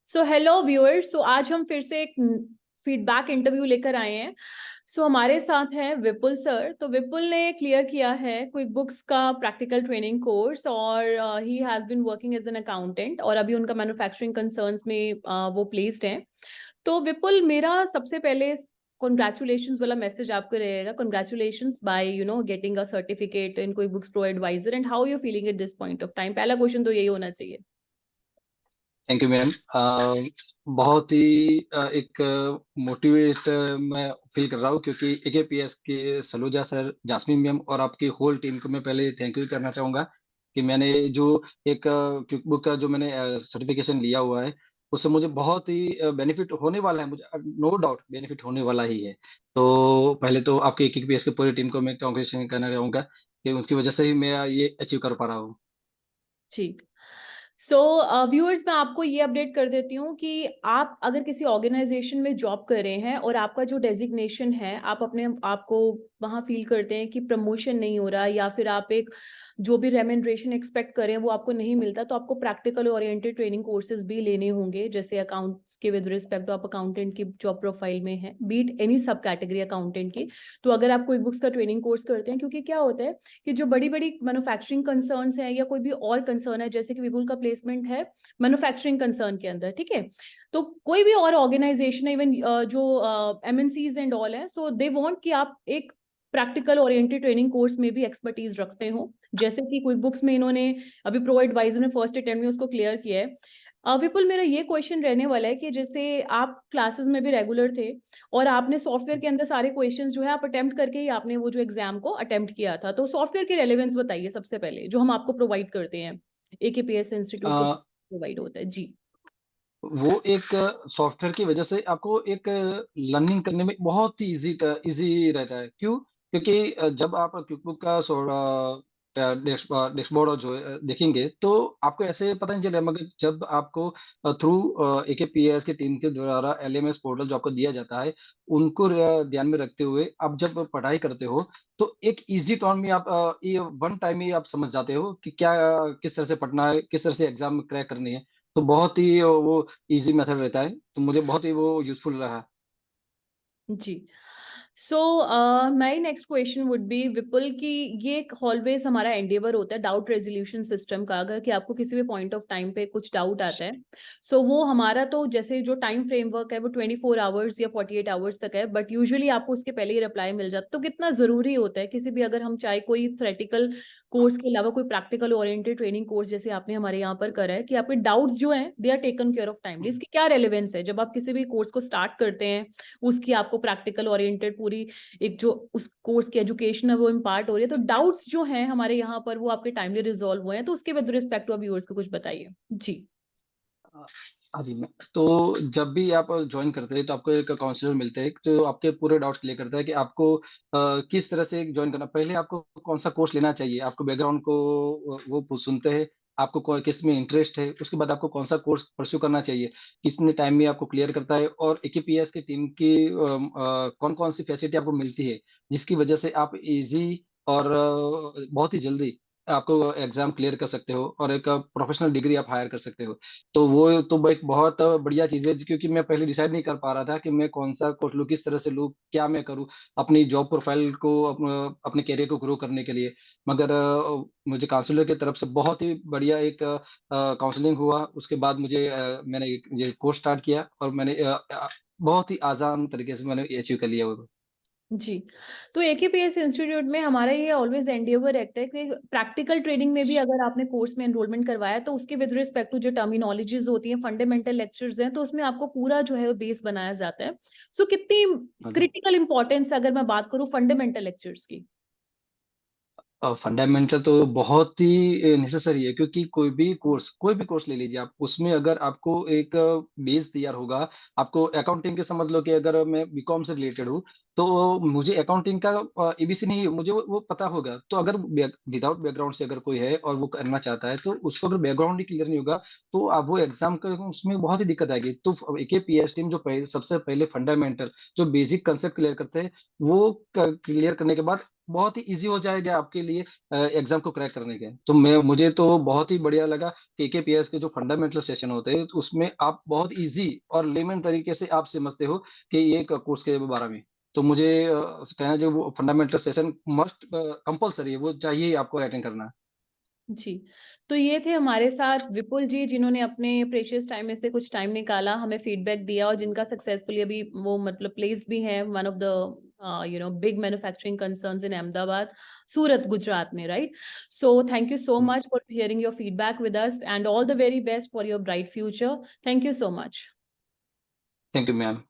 So hello viewers. सो आज हम फिर से एक फीडबैक इंटरव्यू लेकर आए हैं। हमारे साथ हैं विपुल सर। तो विपुल ने क्लियर किया है क्विक बुक्स का प्रैक्टिकल ट्रेनिंग कोर्स और ही has been working as an accountant और अभी उनका मैन्युफैक्चरिंग कंसर्न्स में वो प्लेस्ड हैं। तो विपुल, मेरा सबसे पहले कॉन्ग्रेचुलेशंस वाला मैसेज आपको रहेगा। Congratulations by getting a certificate in QuickBooks pro advisor and how you feeling at this point of time. पहला क्वेश्चन तो यही होना चाहिए। Thank you ma'am. बहुत ही एक मोटिवेट मैं फील कर रहा हूँ क्योंकि एकेपीएस के सलूजा सर, जासमीन मैम और आपकी होल टीम को मैं पहले थैंक यू करना चाहूँगा कि मैंने जो एक क्विक बुक का जो मैंने सर्टिफिकेशन लिया हुआ है उससे मुझे बहुत ही बेनिफिट होने वाला है। मुझे नो डाउट बेनिफिट होने वाला ही है। तो पहले तो आपके एकेपीएस की पूरी टीम को मैं कांग्रेचुलेशन करना चाहूँगा कि उनकी वजह से ही मैं ये अचीव कर पा रहा हूँ। ठीक। सो व्यूअर्स, मैं आपको ये अपडेट कर देती हूँ कि आप अगर किसी ऑर्गेनाइजेशन में जॉब कर रहे हैं और आपका जो डेजिग्नेशन है, आप अपने आप को वहाँ फील करते हैं कि प्रमोशन नहीं हो रहा या फिर आप एक जो भी रेम्यूनरेशन एक्सपेक्ट करें वो आपको नहीं मिलता, तो आपको प्रैक्टिकल ओरिएंटेड ट्रेनिंग कोर्सेज भी लेने होंगे। जैसे अकाउंट्स के विद रिस्पेक्ट तो आप अकाउंटेंट की जॉब प्रोफाइल में है, बीट एनी सब कैटेगरी अकाउंटेंट की। तो अगर आप क्विक बुक्स का ट्रेनिंग कोर्स करते हैं, क्योंकि क्या होता है कि जो बड़ी बड़ी मैन्युफैक्चरिंग कंसर्न्स हैं या कोई भी और कंसर्न है, जैसे कि विपुल का प्लेसमेंट है मैन्युफैक्चरिंग कंसर्न के अंदर, ठीक है, तो कोई भी और ऑर्गेनाइजेशन इवन जो एमएनसीज एंड ऑल है, सो दे वांट कि आप एक प्रैक्टिकल ओरिएंटेड ट्रेनिंग कोर्स में भी एक्सपर्टीज रखते हो। जैसे कि क्विक बुक्स में इन्होंने अभी प्रो एडवाइजर में फर्स्ट अटेम्प्ट में उसको क्लियर किया है। विपुल, मेरा ये क्वेश्चन रहने वाला है कि जैसे आप क्लासेस में भी रेगुलर थे और आपने सॉफ्टवेयर के अंदर सारे क्वेश्चंस जो है आप अटेम्प्ट करके ही आपने वो जो एग्जाम को अटेम्प्ट किया था, तो सॉफ्टवेयर की रेलेवेंस बताइए सबसे पहले, जो हम आपको प्रोवाइड करते हैं, एकेपीएस इंस्टीट्यूट को प्रोवाइड होता है जी। वो एक सॉफ्टवेयर की वजह से आपको एक लर्निंग करने में बहुत ही इजी रहता है। क्यों? क्योंकि जब आप क्विकबुक का डैशबोर्ड जो देखेंगे तो आपको ऐसे पता नहीं चलेगा, मगर जब आपको थ्रू एकेपीएस की टीम के द्वारा एलएमएस पोर्टल जो आपको दिया जाता है उनको ध्यान में रखते हुए आप जब पढ़ाई करते हो तो एक इजी टर्न में आप ये वन टाइम ही आप समझ जाते हो कि क्या किस तरह से पढ़ना है, किस तरह से एग्जाम क्रैक करनी है। तो बहुत ही वो इजी मेथड रहता है, तो मुझे बहुत ही वो यूजफुल रहा। जी। So my next question would be Vipul की, ये एक ऑलवेज हमारा एंडेवर होता है डाउट रेजोल्यूशन सिस्टम का। अगर कि आपको किसी भी पॉइंट ऑफ टाइम पे कुछ डाउट आता है, सो वो हमारा तो जैसे जो टाइम फ्रेमवर्क है वो 24 आवर्स या 48 आवर्स तक है, बट यूजुअली आपको उसके पहले ही रिप्लाई मिल जाता है। तो कितना जरूरी होता है किसी भी, अगर हम चाहे कोई थ्योरेटिकल कोर्स के अलावा कोई प्रैक्टिकल ओरिएंटेड ट्रेनिंग कोर्स जैसे आपने हमारे यहाँ पर करा है, कि आपके डाउट्स जो हैं they are taken care of timely. इसकी क्या रेलेवेंस है जब आप किसी भी कोर्स को स्टार्ट करते हैं, उसकी आपको प्रैक्टिकल ओरिएंटेड पूरी एक जो उस कोर्स की एजुकेशन है वो इम्पार्ट हो रही है, तो डाउट्स जो हैं हमारे यहाँ पर वो आपके टाइमली रिजॉल्व हुए हैं, तो उसके विद रिस्पेक्ट टू व्यूअर्स को कुछ बताइए जी। हाँ जी मैं तो जब भी आप ज्वाइन करते हैं तो आपको एक काउंसलर मिलता है जो आपके पूरे डाउट्स क्लियर करता है कि आपको किस तरह से ज्वाइन करना। पहले आपको कौन सा कोर्स लेना चाहिए, आपको बैकग्राउंड को वो सुनते हैं, आपको किस में इंटरेस्ट है, उसके बाद आपको कौन सा कोर्स परस्यू करना चाहिए, कितने टाइम में आपको क्लियर करता है, और एकेपीएस की टीम की कौन कौन सी फैसिलिटी आपको मिलती है जिसकी वजह से आप इजी और बहुत ही जल्दी आपको एग्जाम क्लियर कर सकते हो और एक प्रोफेशनल डिग्री आप हायर कर सकते हो। तो वो तो एक बहुत बढ़िया चीज़ है, क्योंकि मैं पहले डिसाइड नहीं कर पा रहा था कि मैं कौन सा कोर्स लूँ, किस तरह से लूँ, क्या मैं करूँ अपनी जॉब प्रोफाइल को, अपने करियर को ग्रो करने के लिए। मगर मुझे काउंसलर की तरफ से बहुत ही बढ़िया एक काउंसलिंग हुआ। उसके बाद मैंने ये कोर्स स्टार्ट किया और मैंने बहुत ही आसान तरीके से मैंने अचीव कर लिया वो। जी। तो एकेपीएस इंस्टीट्यूट में हमारा ये ऑलवेज एंडेवर रहता है कि प्रैक्टिकल ट्रेनिंग में भी अगर आपने कोर्स में एनरोलमेंट करवाया तो उसके विद रिस्पेक्ट टू जो टर्मिनोलॉजीज होती हैं, फंडामेंटल लेक्चर्स हैं, तो उसमें आपको पूरा जो है बेस बनाया जाता है। सो कितनी हाँ जी। क्रिटिकल इंपॉर्टेंस अगर मैं बात करूं फंडामेंटल लेक्चर्स की। फंडामेंटल तो बहुत ही नेसेसरी है, क्योंकि कोई भी कोर्स ले लीजिए आप, उसमें अगर आपको एक बेस तैयार होगा। आपको अकाउंटिंग के समझ लो कि अगर मैं बीकॉम से रिलेटेड हूँ तो मुझे अकाउंटिंग का एबीसी नहीं, मुझे वो पता होगा। तो अगर विदाउट बैकग्राउंड से अगर कोई है और वो करना चाहता है तो उसको अगर बैकग्राउंड ही क्लियर नहीं होगा तो आप वो एग्जाम का उसमें बहुत ही दिक्कत आएगी। तो एकेपीएस टीम सबसे पहले फंडामेंटल जो बेसिक कंसेप्ट क्लियर करते हैं वो क्लियर करने के बाद बहुत ही ईज़ी हो जाएगा आपके लिए एग्ज़ाम को क्रैक करने के। तो मुझे तो बहुत ही बढ़िया लगा केकेपीएस के जो फंडामेंटल सेशन होते हैं, तो उसमें आप बहुत ईज़ी और लेमन तरीके से आप समझते हो कि ये एक कोर्स के बारे में। तो मुझे कहना है जो वो फंडामेंटल सेशन कंपल्सरी है, वो चाहिए ही आपको अटेंड करना। जी, तो ये थे हमारे साथ विपुल जी, जिन्होंने अपने प्रेशियस टाइम में से कुछ टाइम निकाला, हमें फीडबैक दिया, और जिनका सक्सेसफुली अभी वो मतलब प्लेस्ड भी है one of the big manufacturing concerns in Ahmedabad, Surat, Gujarat में, right? So thank you so हुँ, much for sharing your feedback with us, and all the very best for your bright future. Thank you so much. Thank you ma'am.